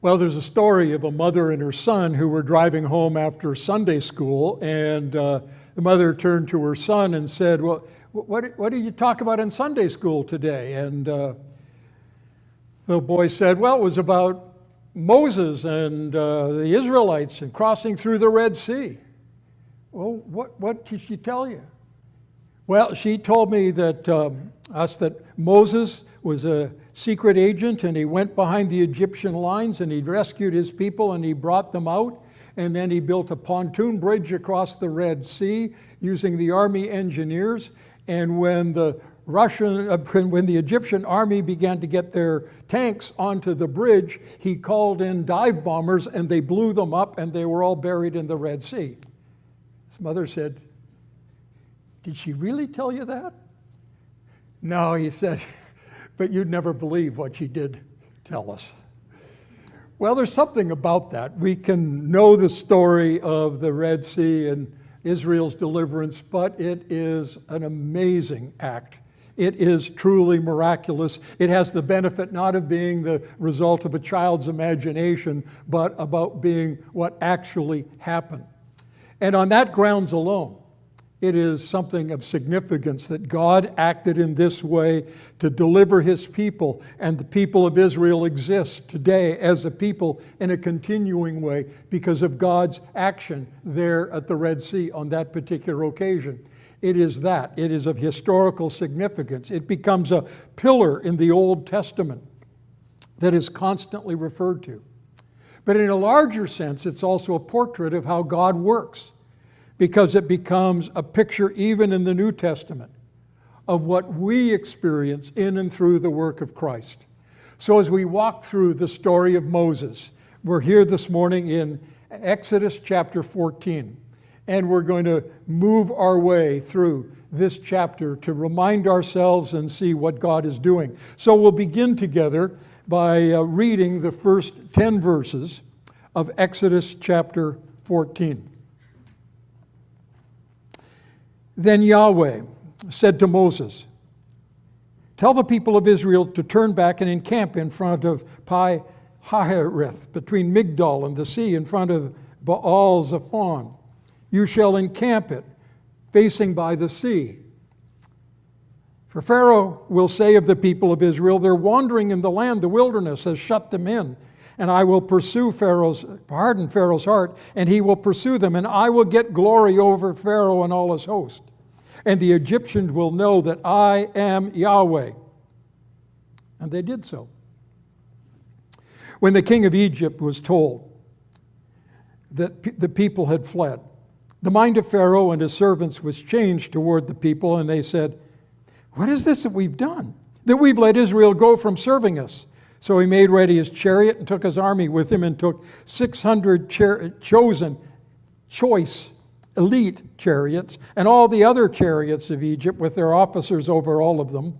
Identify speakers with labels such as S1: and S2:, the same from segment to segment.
S1: Well, there's a story of a mother and her son who were driving home after Sunday school, and the mother turned to her son and said, "Well, what did you talk about in Sunday school today?" And the boy said, "Well, it was about Moses and the Israelites and crossing through the Red Sea." "Well, what did she tell you?" "Well, she told me that that Moses was a secret agent, and he went behind the Egyptian lines and he rescued his people and he brought them out, and then he built a pontoon bridge across the Red Sea using the army engineers. And when the Egyptian army began to get their tanks onto the bridge, he called in dive bombers and they blew them up and they were all buried in the Red Sea." His mother said, "Did she really tell you that?" "No," he said, "but you'd never believe what she did tell us." Well, there's something about that. We can know the story of the Red Sea and Israel's deliverance, but it is an amazing act. It is truly miraculous. It has the benefit not of being the result of a child's imagination, but about being what actually happened. And on that grounds alone, it is something of significance that God acted in this way to deliver his people, and the people of Israel exist today as a people in a continuing way because of God's action there at the Red Sea on that particular occasion. It is that. It is of historical significance. It becomes a pillar in the Old Testament that is constantly referred to. But in a larger sense, it's also a portrait of how God works, because it becomes a picture even in the New Testament of what we experience in and through the work of Christ. So as we walk through the story of Moses, we're here this morning in Exodus chapter 14, and we're going to move our way through this chapter to remind ourselves and see what God is doing. So we'll begin together by reading the first 10 verses of Exodus chapter 14. Then Yahweh said to Moses, "Tell the people of Israel to turn back and encamp in front of Pi Hahiroth, between Migdol and the sea, in front of Baal Zephon. You shall encamp it, facing by the sea. For Pharaoh will say of the people of Israel, they're wandering in the land, the wilderness has shut them in. And I will harden Pharaoh's heart, and he will pursue them, and I will get glory over Pharaoh and all his host. And the Egyptians will know that I am Yahweh." And they did so. When the king of Egypt was told that the people had fled, the mind of Pharaoh and his servants was changed toward the people, and they said, "What is this that we've done, that we've let Israel go from serving us?" So he made ready his chariot and took his army with him and took 600 choice, elite chariots, and all the other chariots of Egypt with their officers over all of them.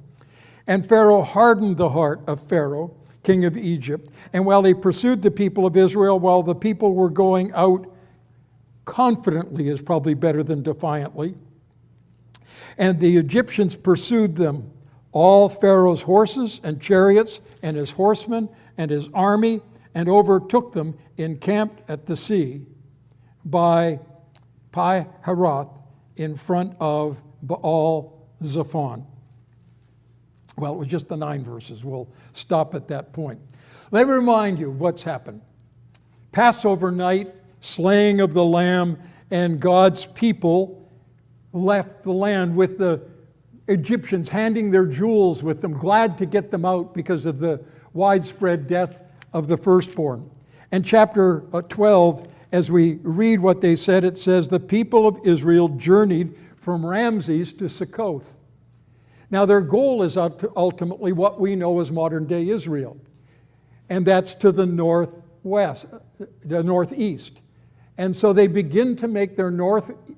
S1: And Pharaoh hardened the heart of Pharaoh, king of Egypt. And while he pursued the people of Israel, while the people were going out confidently, is probably better than defiantly, and the Egyptians pursued them, all Pharaoh's horses and chariots and his horsemen and his army, and overtook them, encamped at the sea by Pi-hahiroth in front of Baal Zephon. Well, it was just the 9 verses. We'll stop at that point. Let me remind you of what's happened. Passover night, slaying of the lamb, and God's people left the land with the Egyptians handing their jewels with them, glad to get them out because of the widespread death of the firstborn. And chapter 12, as we read what they said, it says, "The people of Israel journeyed from Ramses to Succoth." Now their goal is ultimately what we know as modern-day Israel, and that's to the northeast. And so they begin to make their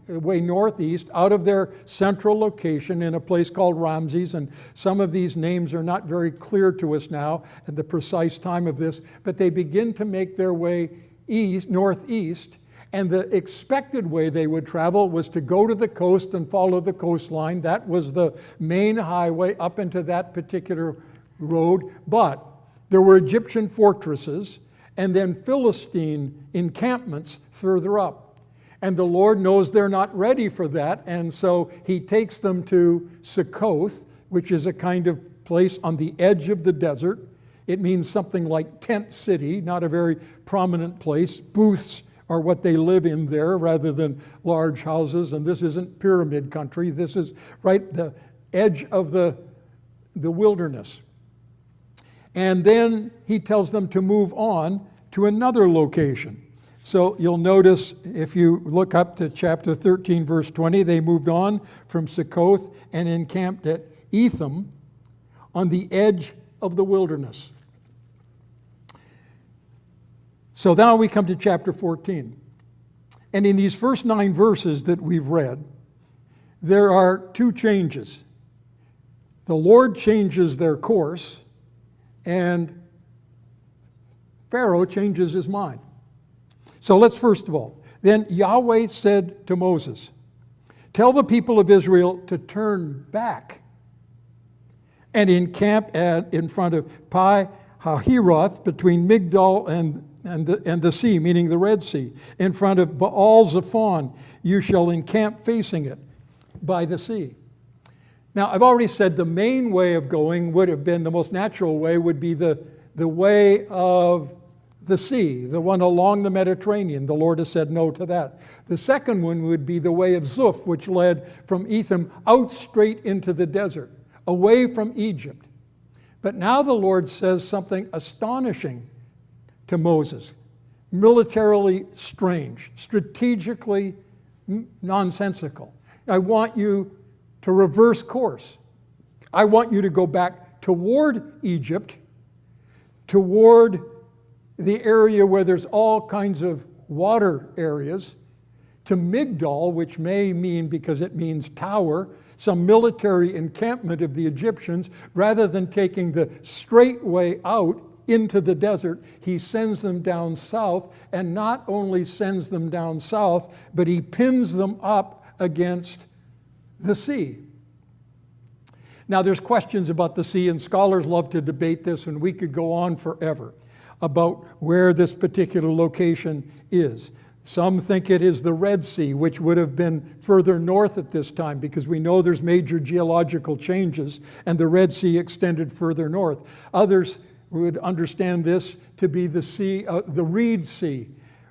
S1: way northeast out of their central location in a place called Ramses. And some of these names are not very clear to us now at the precise time of this, but they begin to make their way northeast. And the expected way they would travel was to go to the coast and follow the coastline. That was the main highway up into that particular road. But there were Egyptian fortresses, and then Philistine encampments further up. And the Lord knows they're not ready for that, and so he takes them to Succoth, which is a kind of place on the edge of the desert. It means something like tent city, not a very prominent place. Booths are what they live in there rather than large houses, and this isn't pyramid country. This is right the edge of the wilderness. And then he tells them to move on to another location. So you'll notice if you look up to chapter 13, verse 20, they moved on from Succoth and encamped at Etham on the edge of the wilderness. So now we come to chapter 14. And in these first 9 verses that we've read, there are 2 changes. The Lord changes their course, and Pharaoh changes his mind. So let's first of all, then Yahweh said to Moses, "Tell the people of Israel to turn back and encamp in front of Pi Hahiroth between Migdol and the sea," meaning the Red Sea. "In front of Baal Zephon, you shall encamp facing it by the sea." Now, I've already said the main way of going would have been, the most natural way would be the way of the sea, the one along the Mediterranean. The Lord has said no to that. The second one would be the way of Zuph, which led from Etham out straight into the desert, away from Egypt. But now the Lord says something astonishing to Moses, militarily strange, strategically nonsensical. I want you to reverse course. I want you to go back toward Egypt, toward the area where there's all kinds of water areas, to Migdol, which may mean, because it means tower, some military encampment of the Egyptians. Rather than taking the straight way out into the desert, he sends them down south, and not only sends them down south, but he pins them up against the sea. Now, there's questions about the sea, and scholars love to debate this, and we could go on forever about where this particular location is. Some think it is the Red Sea, which would have been further north at this time, because we know there's major geological changes, and the Red Sea extended further north. Others would understand this to be the sea, the Reed Sea.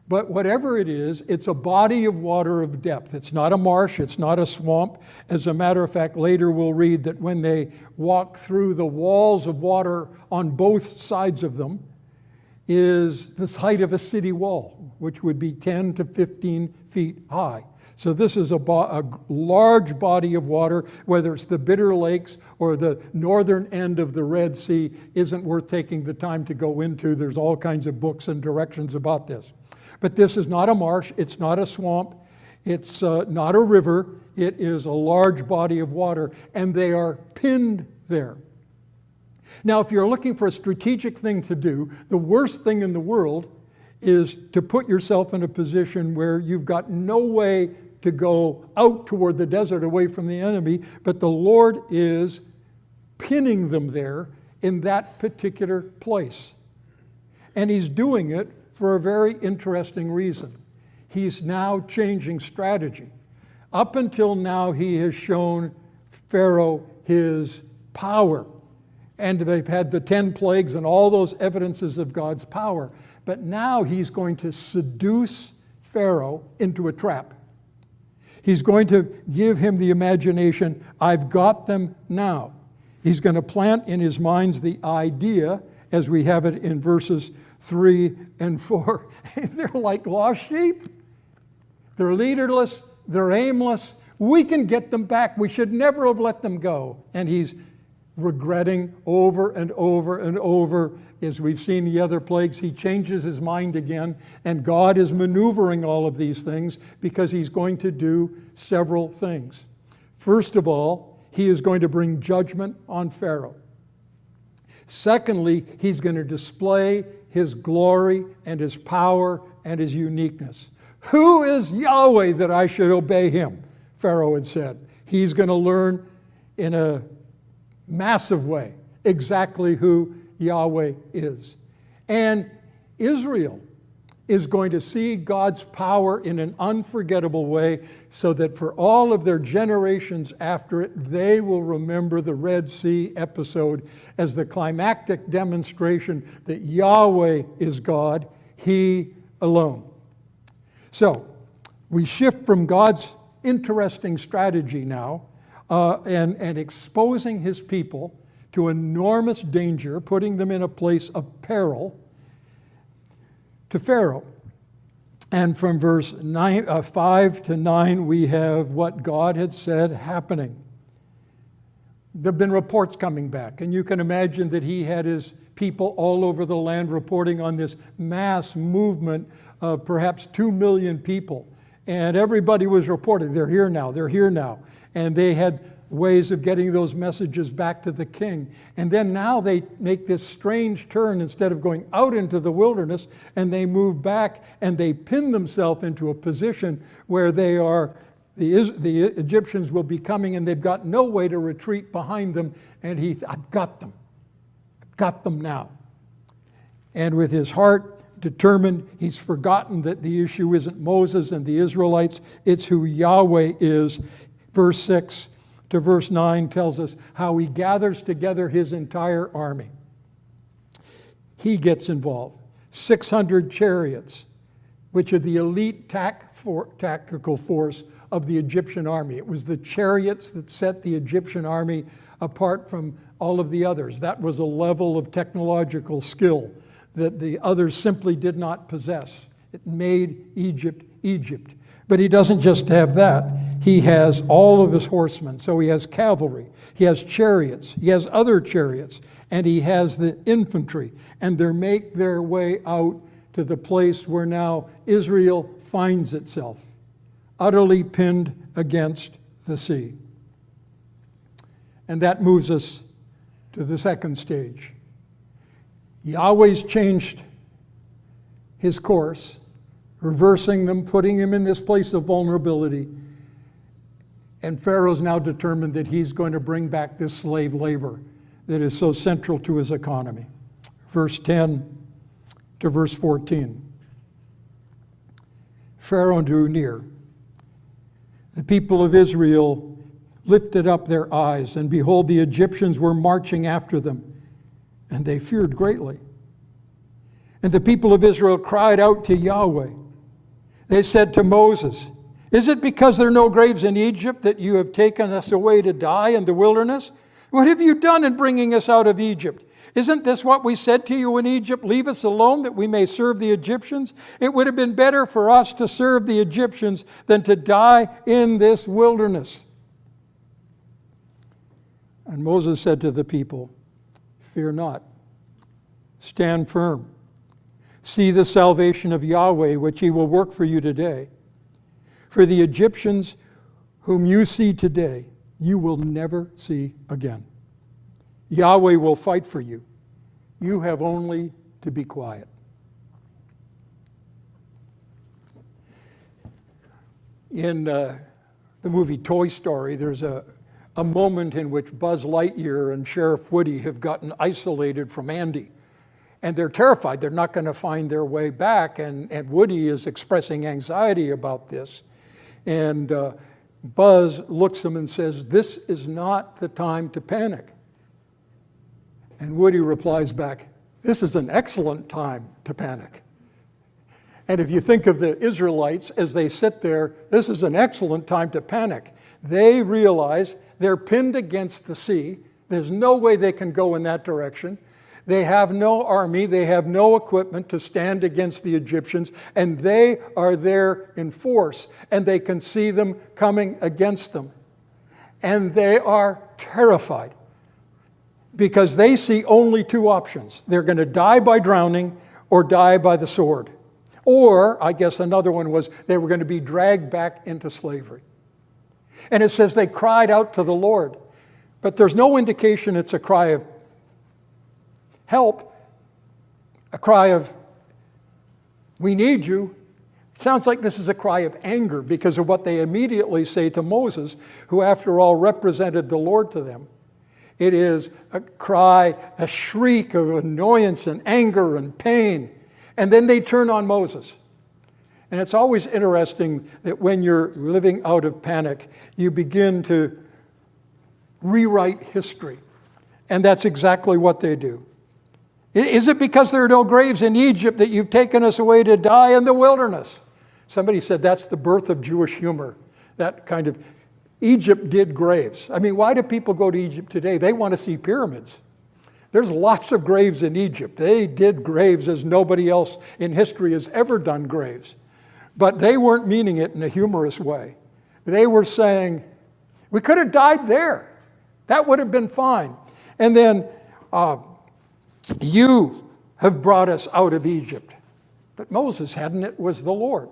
S1: But whatever it is, it's a body of water of depth. It's not a marsh, it's not a swamp. As a matter of fact, later we'll read that when they walk through the walls of water on both sides of them is this height of a city wall, which would be 10 to 15 feet high. So this is a large body of water. Whether it's the Bitter Lakes or the northern end of the Red Sea isn't worth taking the time to go into. There's all kinds of books and directions about this. But this is not a marsh, it's not a swamp, it's not a river, it is a large body of water, and they are pinned there. Now, if you're looking for a strategic thing to do, the worst thing in the world is to put yourself in a position where you've got no way to go out toward the desert away from the enemy, but the Lord is pinning them there in that particular place. And he's doing it for a very interesting reason. He's now changing strategy. Up until now, he has shown Pharaoh his power. And they've had the 10 plagues and all those evidences of God's power. But now he's going to seduce Pharaoh into a trap. He's going to give him the imagination, I've got them now. He's going to plant in his minds the idea, as we have it in verses 3 and 4. They're like lost sheep. They're leaderless. They're aimless. We can get them back. We should never have let them go. And he's regretting over and over and over. As we've seen the other plagues, he changes his mind again, and God is maneuvering all of these things because he's going to do several things. First of all, he is going to bring judgment on Pharaoh. Secondly, he's going to display his glory and his power and his uniqueness. Who is Yahweh that I should obey him? Pharaoh had said. He's going to learn in a massive way exactly who Yahweh is. And Israel is going to see God's power in an unforgettable way, so that for all of their generations after it, they will remember the Red Sea episode as the climactic demonstration that Yahweh is God, He alone. So, we shift from God's interesting strategy now and exposing His people to enormous danger, putting them in a place of peril, to Pharaoh. And from verse 5 to 9, we have what God had said happening. There have been reports coming back, and you can imagine that he had his people all over the land reporting on this mass movement of perhaps 2 million people. And everybody was reporting, they're here now, they're here now. And they had ways of getting those messages back to the king. And then now they make this strange turn. Instead of going out into the wilderness, and they move back and they pin themselves into a position where they are, the Egyptians will be coming, and they've got no way to retreat behind them. And I've got them. I've got them now. And with his heart determined, he's forgotten that the issue isn't Moses and the Israelites, it's who Yahweh is. Verse 6 to verse 9 tells us how he gathers together his entire army. He gets involved. 600 chariots, which are the elite tactical force of the Egyptian army. It was the chariots that set the Egyptian army apart from all of the others. That was a level of technological skill that the others simply did not possess. It made Egypt, Egypt. But he doesn't just have that. He has all of his horsemen. So he has cavalry, he has chariots, he has other chariots, and he has the infantry. And they make their way out to the place where now Israel finds itself, utterly pinned against the sea. And that moves us to the second stage. Yahweh's changed his course, reversing them, putting him in this place of vulnerability. And Pharaoh's now determined that he's going to bring back this slave labor that is so central to his economy. Verse 10 to verse 14. Pharaoh drew near. The people of Israel lifted up their eyes, and behold, the Egyptians were marching after them, and they feared greatly. And the people of Israel cried out to Yahweh. They said to Moses, "Is it because there are no graves in Egypt that you have taken us away to die in the wilderness? What have you done in bringing us out of Egypt? Isn't this what we said to you in Egypt? Leave us alone that we may serve the Egyptians? It would have been better for us to serve the Egyptians than to die in this wilderness." And Moses said to the people, "Fear not, stand firm. See the salvation of Yahweh, which he will work for you today. For the Egyptians whom you see today, you will never see again. Yahweh will fight for you. You have only to be quiet." In the movie Toy Story, there's a moment in which Buzz Lightyear and Sheriff Woody have gotten isolated from Andy. And they're terrified they're not going to find their way back. And Woody is expressing anxiety about this. And Buzz looks at him and says, "This is not the time to panic." And Woody replies back, "This is an excellent time to panic." And if you think of the Israelites as they sit there, this is an excellent time to panic. They realize they're pinned against the sea. There's no way they can go in that direction. They have no army, they have no equipment to stand against the Egyptians, and they are there in force, and they can see them coming against them. And they are terrified because they see only two options. They're going to die by drowning or die by the sword. Or, I guess another one was, they were going to be dragged back into slavery. And it says they cried out to the Lord, but there's no indication it's a cry of help, a cry of, "We need you." It sounds like this is a cry of anger because of what they immediately say to Moses, who after all represented the Lord to them. It is a cry, a shriek of annoyance and anger and pain. And then they turn on Moses. And it's always interesting that when you're living out of panic, you begin to rewrite history. And that's exactly what they do. Is it because there are no graves in Egypt that you've taken us away to die in the wilderness? Somebody said that's the birth of Jewish humor. That kind of, Egypt did graves. I mean, why do people go to Egypt today? They want to see pyramids. There's lots of graves in Egypt. They did graves as nobody else in history has ever done graves. But they weren't meaning it in a humorous way. They were saying, we could have died there. That would have been fine. And then, you have brought us out of Egypt. But Moses hadn't, it was the Lord.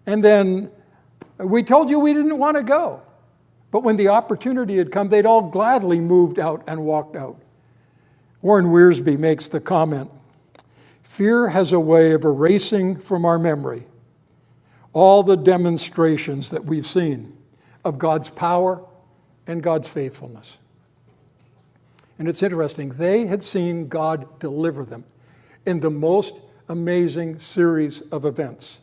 S1: And then, we told you we didn't want to go. But when the opportunity had come, they'd all gladly moved out and walked out. Warren Wiersbe makes the comment, fear has a way of erasing from our memory all the demonstrations that we've seen of God's power and God's faithfulness. And it's interesting, they had seen God deliver them in the most amazing series of events.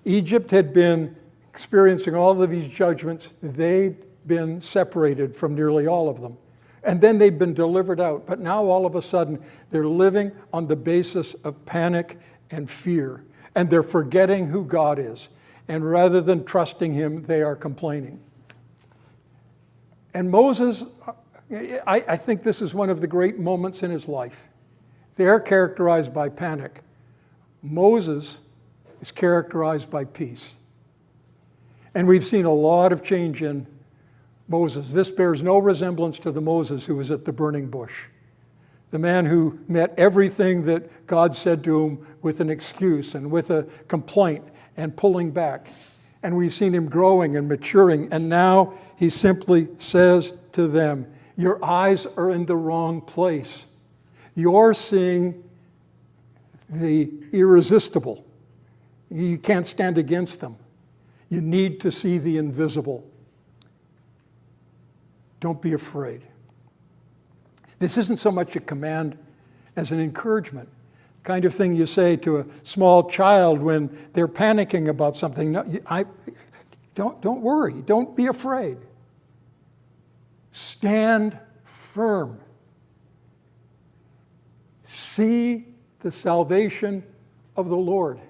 S1: Egypt had been experiencing all of these judgments. They'd been separated from nearly all of them. And then they'd been delivered out. But now all of a sudden, they're living on the basis of panic and fear. And they're forgetting who God is. And rather than trusting him, they are complaining. And Moses, I think this is one of the great moments in his life. They're characterized by panic. Moses is characterized by peace. And we've seen a lot of change in Moses. This bears no resemblance to the Moses who was at the burning bush. The man who met everything that God said to him with an excuse and with a complaint and pulling back. And we've seen him growing and maturing. And now he simply says to them, your eyes are in the wrong place. You're seeing the irresistible. You can't stand against them. You need to see the invisible. Don't be afraid. This isn't so much a command as an encouragement. The kind of thing you say to a small child when they're panicking about something. No, don't worry. Don't be afraid. Stand firm. See the salvation of the Lord.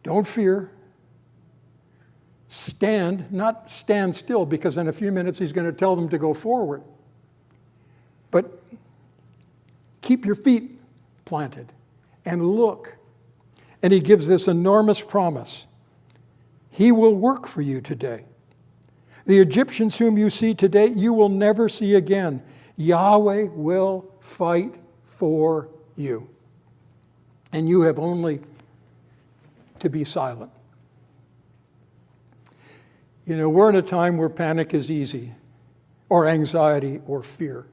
S1: Don't fear. Stand, not stand still, because in a few minutes he's going to tell them to go forward. But keep your feet planted and look. And he gives this enormous promise. He will work for you today. The Egyptians whom you see today, you will never see again. Yahweh will fight for you. And you have only to be silent. You know, we're in a time where panic is easy, or anxiety, or fear.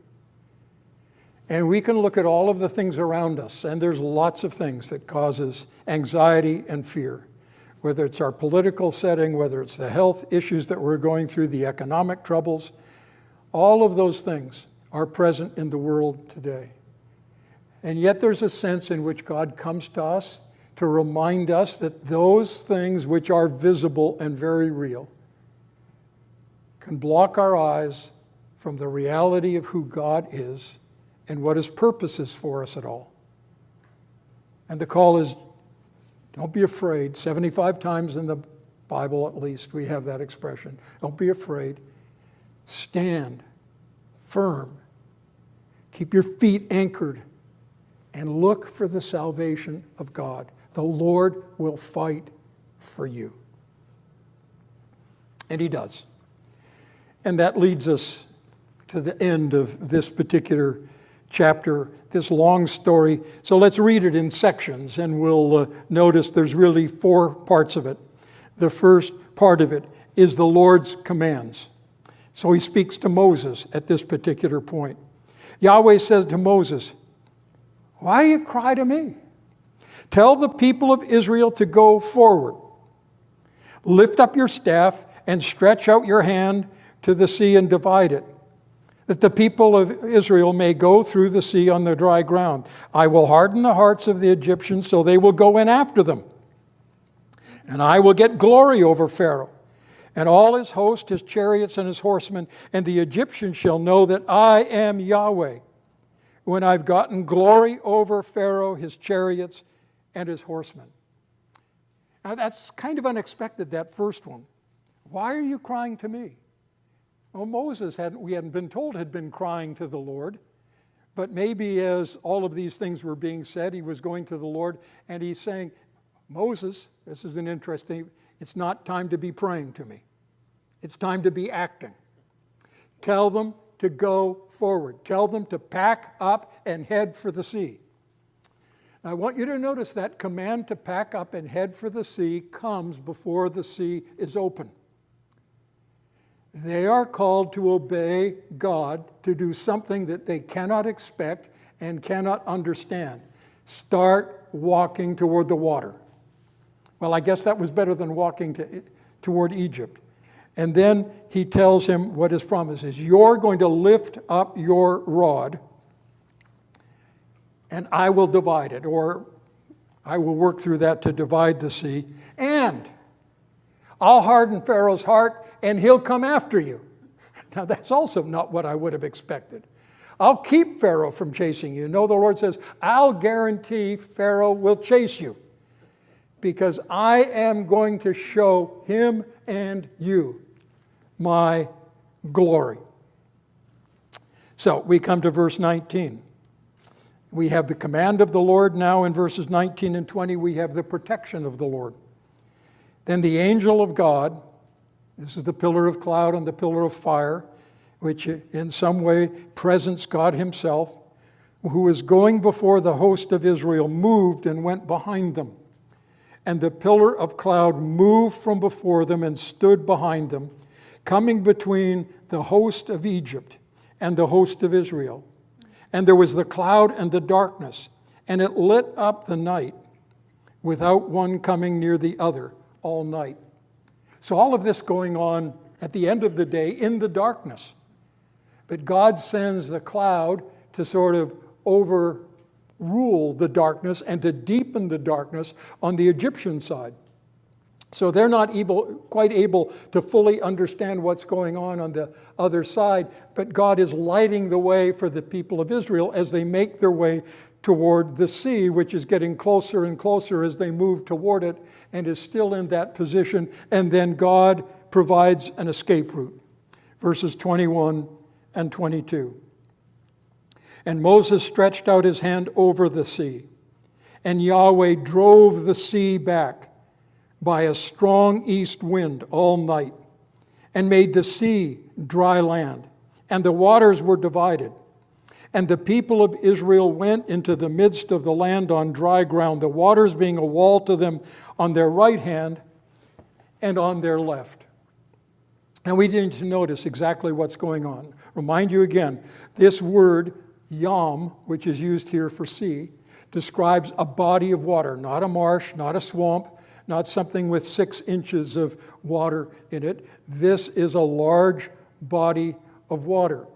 S1: And we can look at all of the things around us, and there's lots of things that causes anxiety and fear. Whether it's our political setting, whether it's the health issues that we're going through, the economic troubles, all of those things are present in the world today. And yet there's a sense in which God comes to us to remind us that those things which are visible and very real can block our eyes from the reality of who God is and what his purpose is for us at all. And the call is, don't be afraid. 75 times in the Bible, at least, we have that expression. Don't be afraid. Stand firm. Keep your feet anchored and look for the salvation of God. The Lord will fight for you. And he does. And that leads us to the end of this particular chapter, this long story. So let's read it in sections, and we'll notice there's really 4 parts of it. The first part of it is the Lord's commands. So he speaks to Moses at this particular point. Yahweh says to Moses, why do you cry to me? Tell the people of Israel to go forward. Lift up your staff and stretch out your hand to the sea and divide it, that the people of Israel may go through the sea on the dry ground. I will harden the hearts of the Egyptians so they will go in after them. And I will get glory over Pharaoh and all his host, his chariots and his horsemen, and the Egyptians shall know that I am Yahweh, when I've gotten glory over Pharaoh, his chariots, and his horsemen. Now that's kind of unexpected, that first one. Why are you crying to me? Well, Moses, we hadn't been told, had been crying to the Lord. But maybe as all of these things were being said, he was going to the Lord and he's saying, Moses, this is an interesting, it's not time to be praying to me. It's time to be acting. Tell them to go forward. Tell them to pack up and head for the sea. I want you to notice that command to pack up and head for the sea comes before the sea is open. They are called to obey God, to do something that they cannot expect and cannot understand. Start walking toward the water. Well, I guess that was better than walking toward Egypt. And then he tells him what his promise is. You're going to lift up your rod, and I will divide it, or I will work through that to divide the sea. And I'll harden Pharaoh's heart, and he'll come after you. Now, that's also not what I would have expected. I'll keep Pharaoh from chasing you. No, the Lord says, I'll guarantee Pharaoh will chase you, because I am going to show him and you my glory. So we come to verse 19. We have the command of the Lord. Now in verses 19 and 20, we have the protection of the Lord. Then the angel of God, this is the pillar of cloud and the pillar of fire, which in some way presents God himself, who was going before the host of Israel, moved and went behind them. And the pillar of cloud moved from before them and stood behind them, coming between the host of Egypt and the host of Israel. And there was the cloud and the darkness, and it lit up the night without one coming near the other all night. So all of this going on at the end of the day in the darkness. But God sends the cloud to sort of overrule the darkness and to deepen the darkness on the Egyptian side. So they're not quite able to fully understand what's going on the other side, but God is lighting the way for the people of Israel as they make their way toward the sea, which is getting closer and closer as they move toward it and is still in that position. And then God provides an escape route. Verses 21 and 22. And Moses stretched out his hand over the sea, and Yahweh drove the sea back by a strong east wind all night, and made the sea dry land, and the waters were divided. And the people of Israel went into the midst of the land on dry ground, the waters being a wall to them on their right hand and on their left. And we need to notice exactly what's going on. Remind you again, this word, yam, which is used here for sea, describes a body of water, not a marsh, not a swamp, not something with 6 inches of water in it. This is a large body of water.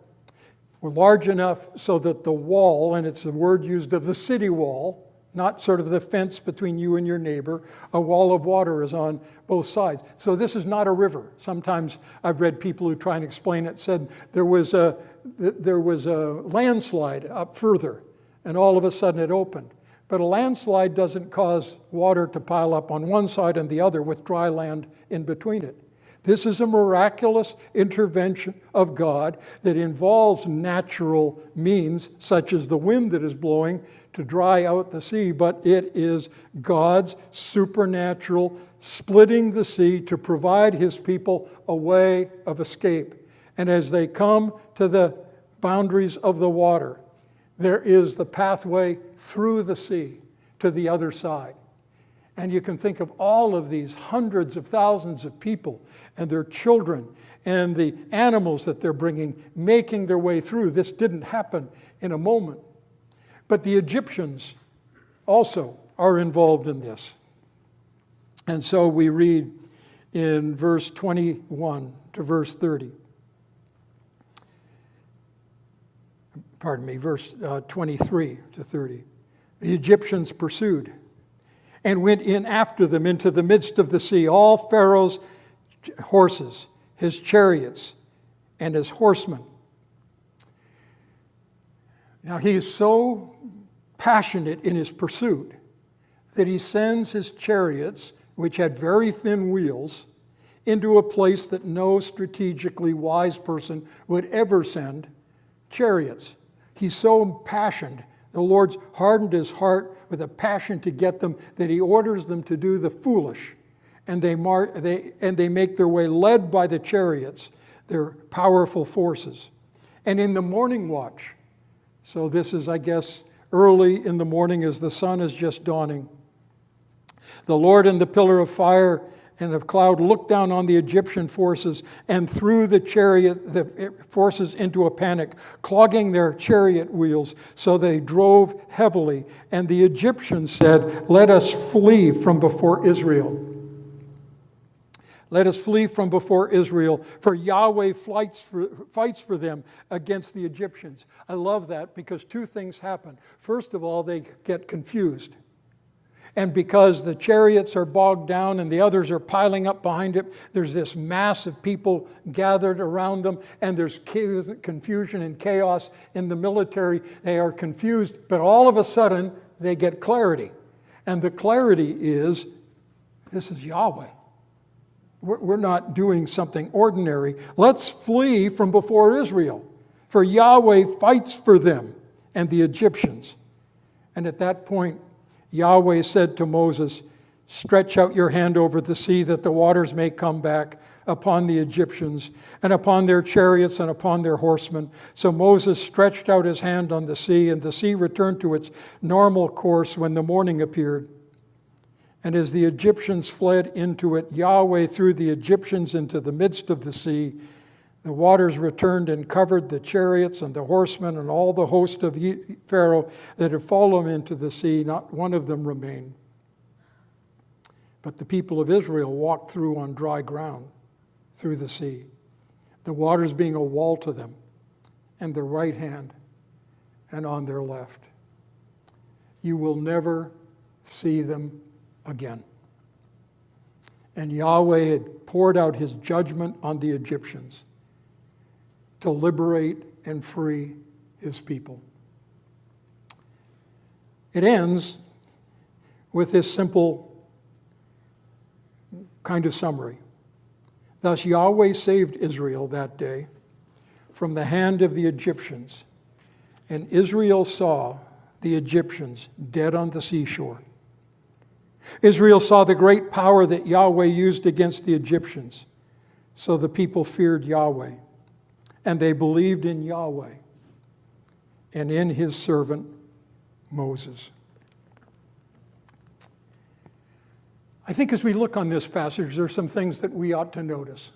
S1: We're large enough so that the wall, and it's the word used of the city wall, not sort of the fence between you and your neighbor, a wall of water is on both sides. So this is not a river. Sometimes I've read people who try and explain it said there was a landslide up further, and all of a sudden it opened. But a landslide doesn't cause water to pile up on one side and the other with dry land in between it. This is a miraculous intervention of God that involves natural means, such as the wind that is blowing to dry out the sea, but it is God's supernatural splitting the sea to provide his people a way of escape. And as they come to the boundaries of the water, there is the pathway through the sea to the other side. And you can think of all of these hundreds of thousands of people and their children and the animals that they're bringing, making their way through. This didn't happen in a moment. But the Egyptians also are involved in this. And so we read in verse 21 to verse 30. verse 23 to 30. The Egyptians pursued and went in after them into the midst of the sea, all Pharaoh's horses, his chariots, and his horsemen. Now he is so passionate in his pursuit that he sends his chariots, which had very thin wheels, into a place that no strategically wise person would ever send chariots. He's so impassioned. The Lord's hardened his heart with a passion to get them that he orders them to do the foolish. And they make their way led by the chariots, their powerful forces. And in the morning watch, so this is, I guess, early in the morning as the sun is just dawning, the Lord in the pillar of fire and of cloud looked down on the Egyptian forces and threw the forces into a panic, clogging their chariot wheels, so they drove heavily. And the Egyptians said, "Let us flee from before Israel. Let us flee from before Israel, for Yahweh fights for them against the Egyptians." I love that because two things happen. First of all, they get confused. And because the chariots are bogged down and the others are piling up behind it, there's this mass of people gathered around them, and there's confusion and chaos in the military. They are confused, but all of a sudden they get clarity. And the clarity is, this is Yahweh. We're not doing something ordinary. Let's flee from before Israel, for Yahweh fights for them and the Egyptians. And at that point, Yahweh said to Moses, "Stretch out your hand over the sea that the waters may come back upon the Egyptians and upon their chariots and upon their horsemen." So Moses stretched out his hand on the sea, and the sea returned to its normal course when the morning appeared. And as the Egyptians fled into it, Yahweh threw the Egyptians into the midst of the sea. The waters returned and covered the chariots and the horsemen and all the host of Pharaoh that had fallen into the sea. Not one of them remained. But the people of Israel walked through on dry ground through the sea, the waters being a wall to them, and their right hand and on their left. You will never see them again. And Yahweh had poured out his judgment on the Egyptians to liberate and free his people. It ends with this simple kind of summary. Thus Yahweh saved Israel that day from the hand of the Egyptians, and Israel saw the Egyptians dead on the seashore. Israel saw the great power that Yahweh used against the Egyptians, so the people feared Yahweh. And they believed in Yahweh and in his servant Moses. I think as we look on this passage, there are some things that we ought to notice.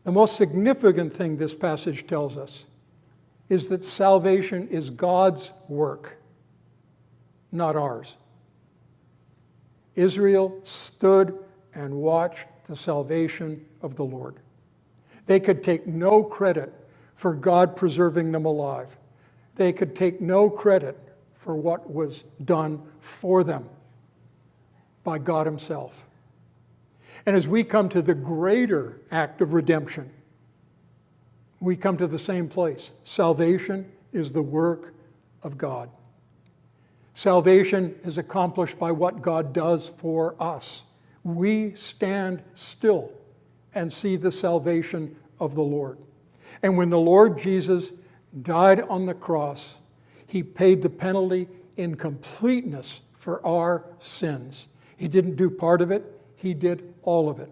S1: The most significant thing this passage tells us is that salvation is God's work, not ours. Israel stood and watched the salvation of the Lord. They could take no credit for God preserving them alive. They could take no credit for what was done for them by God himself. And as we come to the greater act of redemption, we come to the same place. Salvation is the work of God. Salvation is accomplished by what God does for us. We stand still and see the salvation of the Lord. And when the Lord Jesus died on the cross, he paid the penalty in completeness for our sins. He didn't do part of it, he did all of it.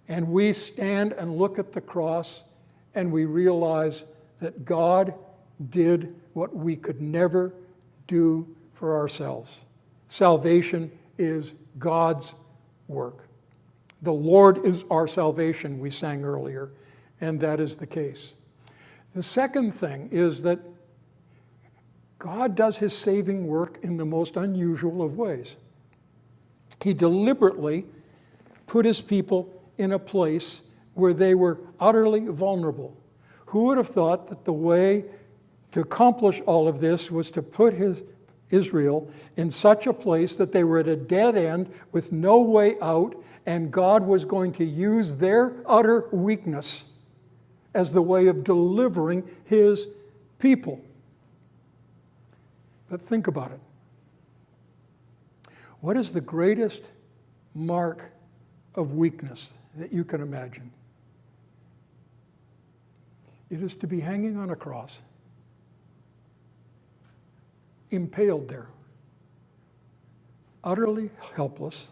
S1: And we stand and look at the cross and we realize that God did what we could never do for ourselves. Salvation is God's work. The Lord is our salvation, we sang earlier, and that is the case. The second thing is that God does his saving work in the most unusual of ways. He deliberately put his people in a place where they were utterly vulnerable. Who would have thought that the way to accomplish all of this was to put Israel in such a place that they were at a dead end with no way out, and God was going to use their utter weakness as the way of delivering his people. But think about it. What is the greatest mark of weakness that you can imagine? It is to be hanging on a cross, impaled there, utterly helpless,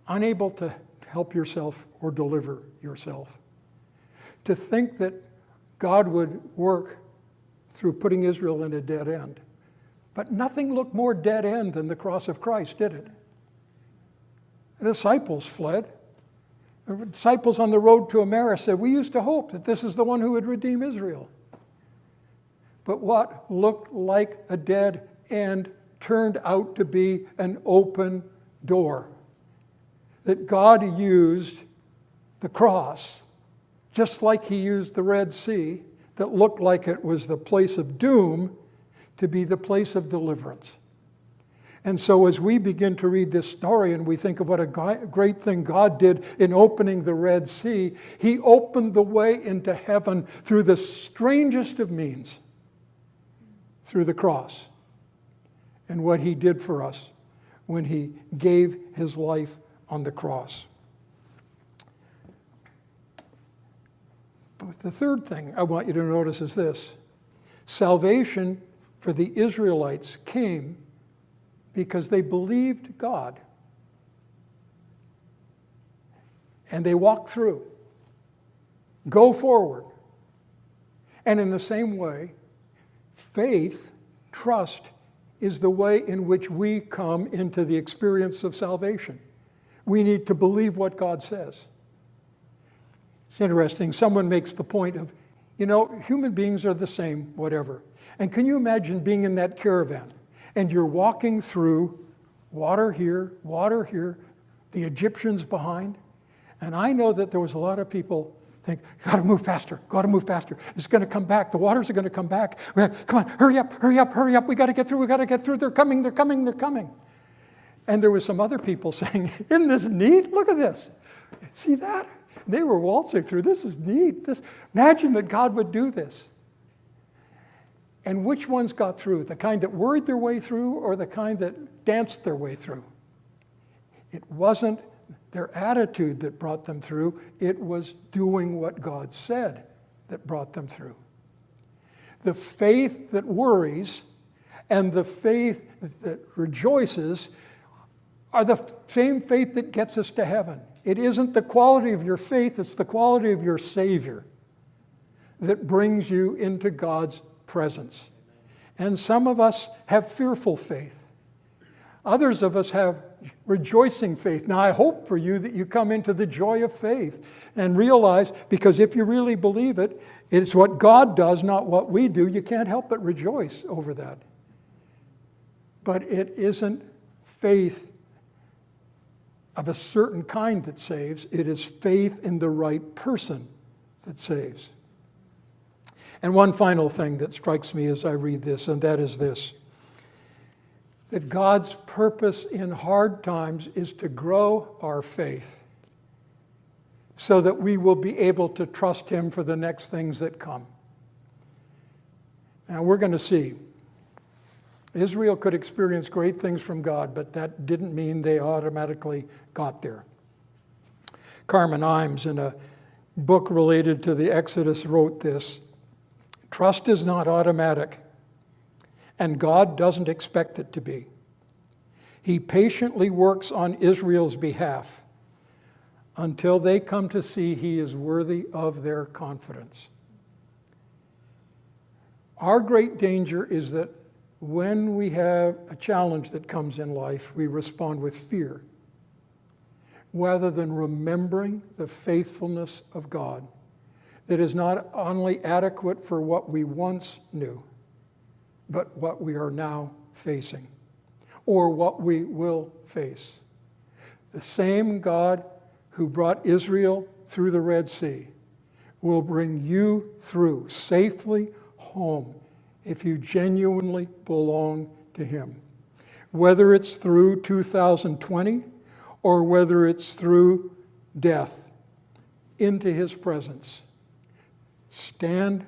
S1: unable to help yourself or deliver yourself. To think that God would work through putting Israel in a dead end. But nothing looked more dead end than the cross of Christ, did it? The disciples fled. The disciples on the road to Emmaus said, we used to hope that this is the one who would redeem Israel. But what looked like a dead end turned out to be an open door. That God used the cross, just like he used the Red Sea, that looked like it was the place of doom, to be the place of deliverance. And so as we begin to read this story and we think of what a great thing God did in opening the Red Sea, he opened the way into heaven through the strangest of means, through the cross, and what he did for us when he gave his life on the cross. But the third thing I want you to notice is this. Salvation for the Israelites came because they believed God. And they walked through. Go forward. And in the same way, faith, trust, is the way in which we come into the experience of salvation. We need to believe what God says. It's interesting. Someone makes the point of, human beings are the same, whatever. And can you imagine being in that caravan and you're walking through water here, the Egyptians behind? And I know that there was a lot of people think, gotta move faster. It's going to come back. The waters are going to come back. Come on, hurry up. We got to get through. They're coming. And there was some other people saying, isn't this neat? Look at this. See that? They were waltzing through. This is neat. Imagine that God would do this. And which ones got through? The kind that worried their way through or the kind that danced their way through? It wasn't their attitude that brought them through. It was doing what God said that brought them through. The faith that worries and the faith that rejoices are the same faith that gets us to heaven. It isn't the quality of your faith, it's the quality of your Savior that brings you into God's presence. And some of us have fearful faith. Others of us have rejoicing faith. Now, I hope for you that you come into the joy of faith and realize, because if you really believe it, it's what God does, not what we do. You can't help but rejoice over that. But it isn't faith of a certain kind that saves. It is faith in the right person that saves. And one final thing that strikes me as I read this, and that is this: that God's purpose in hard times is to grow our faith so that we will be able to trust him for the next things that come. Now we're going to see. Israel could experience great things from God, but that didn't mean they automatically got there. Carmen Imes, in a book related to the Exodus, wrote this: trust is not automatic, and God doesn't expect it to be. He patiently works on Israel's behalf until they come to see he is worthy of their confidence. Our great danger is that when we have a challenge that comes in life, we respond with fear, rather than remembering the faithfulness of God that is not only adequate for what we once knew, but what we are now facing, or what we will face. The same God who brought Israel through the Red Sea will bring you through safely home if you genuinely belong to Him. Whether it's through 2020 or whether it's through death into His presence. Stand,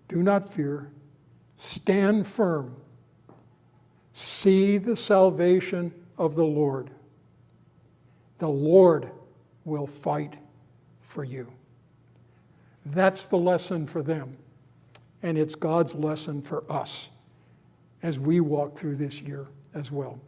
S1: do not fear, stand firm. See the salvation of the Lord. The Lord will fight for you. That's the lesson for them. And it's God's lesson for us as we walk through this year as well.